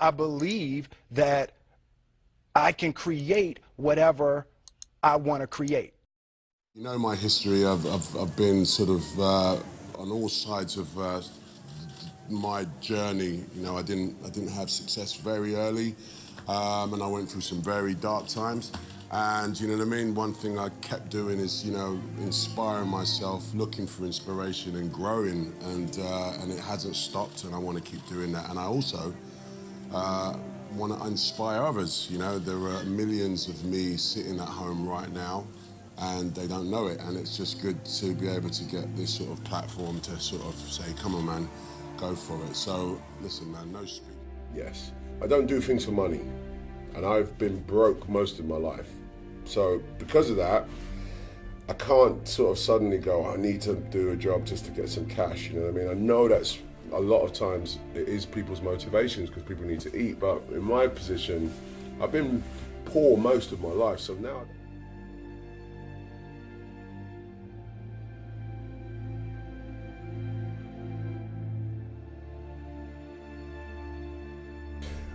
I believe that I can create whatever I want to create. You know my history. I've been sort of on all sides of my journey. You know, I didn't have success very early, and I went through some very dark times. And you know what I mean? One thing I kept doing is, you know, inspiring myself, looking for inspiration and growing, and it hasn't stopped, and I want to keep doing that. And I also want to inspire others. You know, there are millions of me sitting at home right now, and they don't know it, and it's just good to be able to get this sort of platform to sort of say, come on man, go for it. So listen man, no speed. Yes, I don't do things for money, and I've been broke most of my life. So because of that, I can't sort of suddenly go, I need to do a job just to get some cash, you know what I mean? I know that's a lot of times it is people's motivations because people need to eat, but in my position, I've been poor most of my life, so now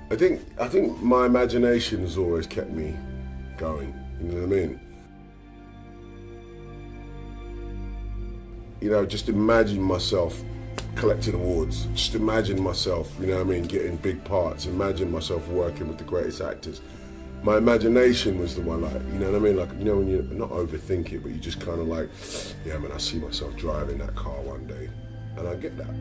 I think my imagination has always kept me going, you know what I mean? You know, just imagine myself collecting awards, just imagine myself, you know what I mean, getting big parts, imagine myself working with the greatest actors. My imagination was the one, like, you know what I mean, like, you know, when you not overthink it, but you just kind of like, yeah man, I see myself driving that car one day, and I get that.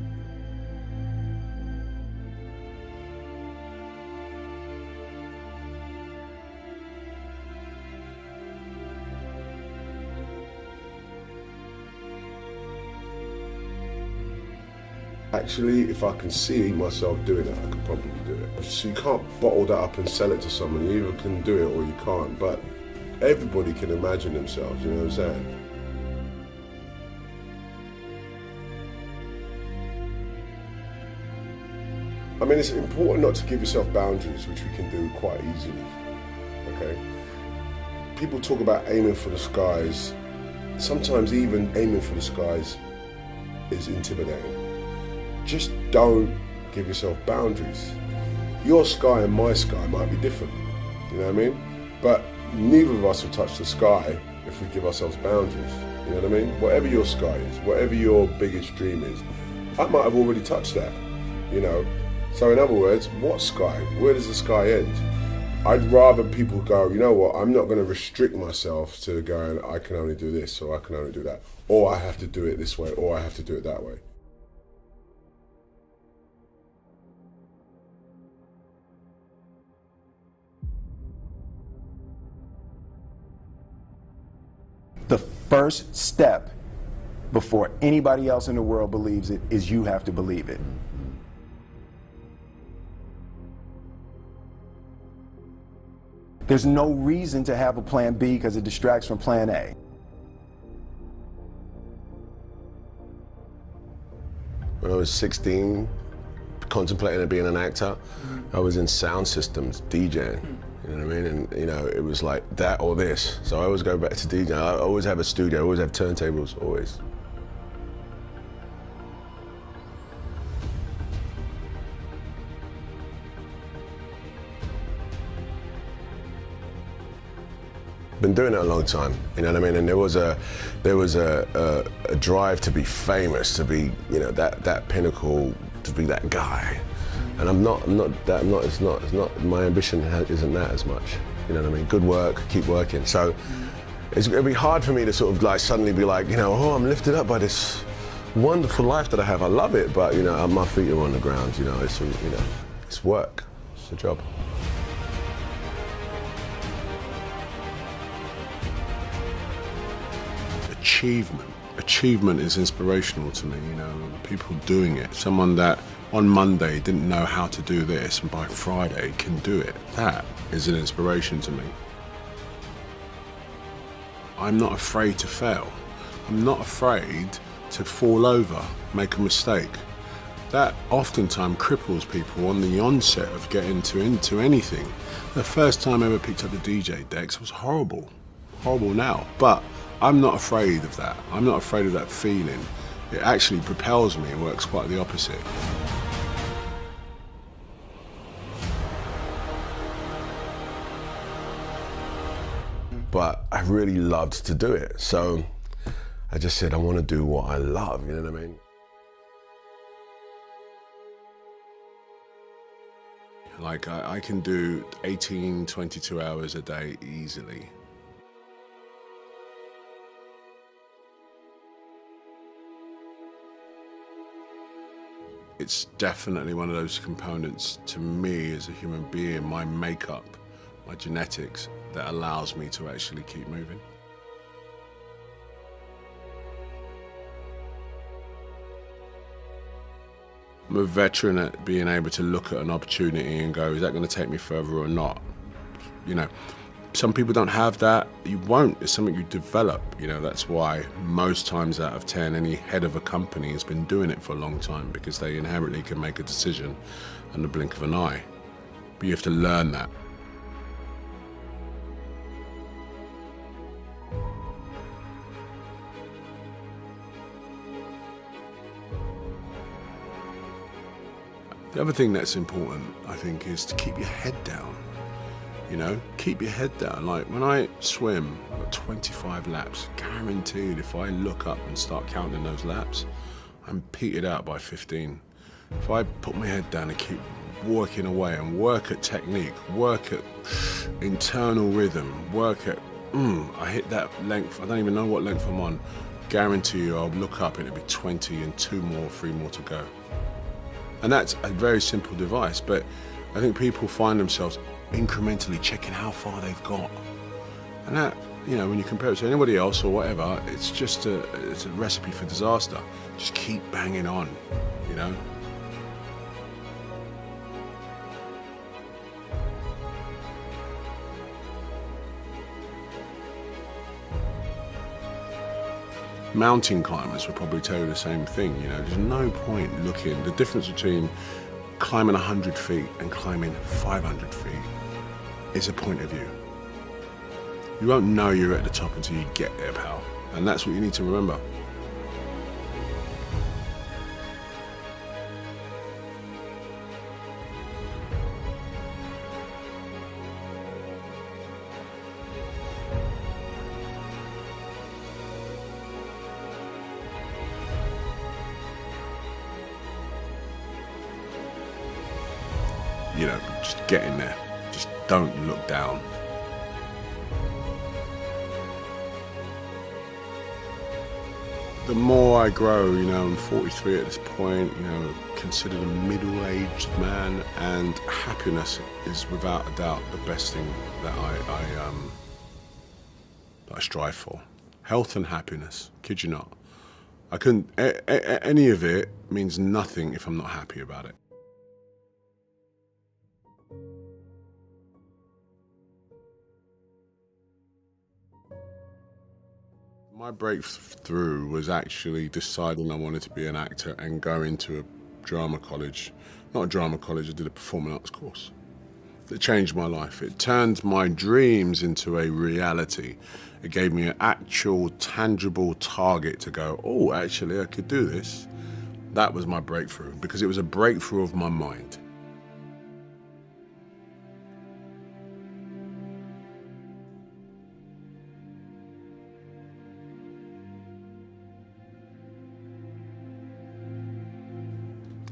Actually, if I can see myself doing it, I could probably do it. So you can't bottle that up and sell it to someone. You either can do it or you can't, but everybody can imagine themselves, you know what I'm saying? I mean, it's important not to give yourself boundaries, which we can do quite easily, okay? People talk about aiming for the skies. Sometimes even aiming for the skies is intimidating. Just don't give yourself boundaries. Your sky and my sky might be different, you know what I mean? But neither of us will touch the sky if we give ourselves boundaries, you know what I mean? Whatever your sky is, whatever your biggest dream is, I might have already touched that, you know? So in other words, what sky? Where does the sky end? I'd rather people go, you know what, I'm not gonna restrict myself to going, I can only do this, or I can only do that, or I have to do it this way, or I have to do it that way. The first step before anybody else in the world believes it is you have to believe it. There's no reason to have a plan B because it distracts from plan A. When I was 16, contemplating being an actor, I was in sound systems, DJing. You know what I mean? And you know, it was like that or this. So I always go back to DJing. I always have a studio, I always have turntables, always. Been doing it a long time, you know what I mean? And there was a drive to be famous, to be, you know, that pinnacle, to be that guy. And it's not, my ambition isn't that as much. You know what I mean? Good work, keep working. So it'd be hard for me to sort of like suddenly be like, you know, oh, I'm lifted up by this wonderful life that I have. I love it, but you know, my feet are on the ground. You know, it's work. It's a job. Achievement is inspirational to me, you know, people doing it. Someone that on Monday didn't know how to do this and by Friday can do it. That is an inspiration to me. I'm not afraid to fail. I'm not afraid to fall over, make a mistake. That oftentimes cripples people on the onset of getting into anything. The first time I ever picked up the DJ decks was horrible now, but I'm not afraid of that. I'm not afraid of that feeling. It actually propels me and works quite the opposite. but I really loved to do it. So I just said, I want to do what I love, you know what I mean? Like I can do 18, 22 hours a day easily. It's definitely one of those components to me as a human being, my makeup, my genetics, that allows me to actually keep moving. I'm a veteran at being able to look at an opportunity and go, is that going to take me further or not? You know, some people don't have that. You won't. It's something you develop. You know, that's why most times out of 10, any head of a company has been doing it for a long time, because they inherently can make a decision in the blink of an eye. But you have to learn that. The other thing that's important, I think, is to keep your head down. You know, keep your head down. Like when I swim, I've got 25 laps. Guaranteed, if I look up and start counting those laps, I'm petered out by 15. If I put my head down and keep working away and work at technique, work at internal rhythm, work at, I hit that length, I don't even know what length I'm on. Guarantee you, I'll look up and it'll be 20 and 2 more, 3 more to go. And that's a very simple device, but I think people find themselves incrementally checking how far they've got. And that, you know, when you compare it to anybody else or whatever, it's just it's a recipe for disaster. Just keep banging on, you know? Mountain climbers would probably tell you the same thing, you know, there's no point looking. The difference between climbing 100 feet and climbing 500 feet is a point of view. You won't know you're at the top until you get there, pal. And that's what you need to remember. You know, just get in there. Just don't look down. The more I grow, you know, I'm 43 at this point, you know, considered a middle-aged man, and happiness is without a doubt the best thing that I strive for. Health and happiness, kid you not. I couldn't, any of it means nothing if I'm not happy about it. My breakthrough was actually deciding I wanted to be an actor and go into a drama college. Not a drama college, I did a performing arts course. It changed my life. It turned my dreams into a reality. It gave me an actual, tangible target to go, oh, actually, I could do this. That was my breakthrough, because it was a breakthrough of my mind.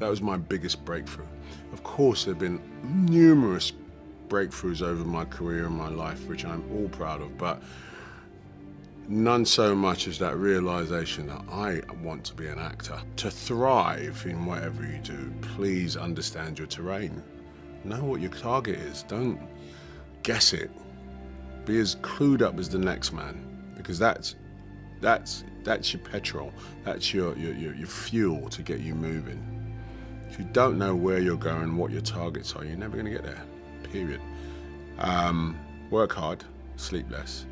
That was my biggest breakthrough. Of course, there have been numerous breakthroughs over my career and my life, which I'm all proud of, but none so much as that realization that I want to be an actor. To thrive in whatever you do, please understand your terrain. Know what your target is. Don't guess it. Be as clued up as the next man, because that's your petrol. That's your fuel to get you moving. If you don't know where you're going, what your targets are, you're never going to get there, period. Work hard, sleep less.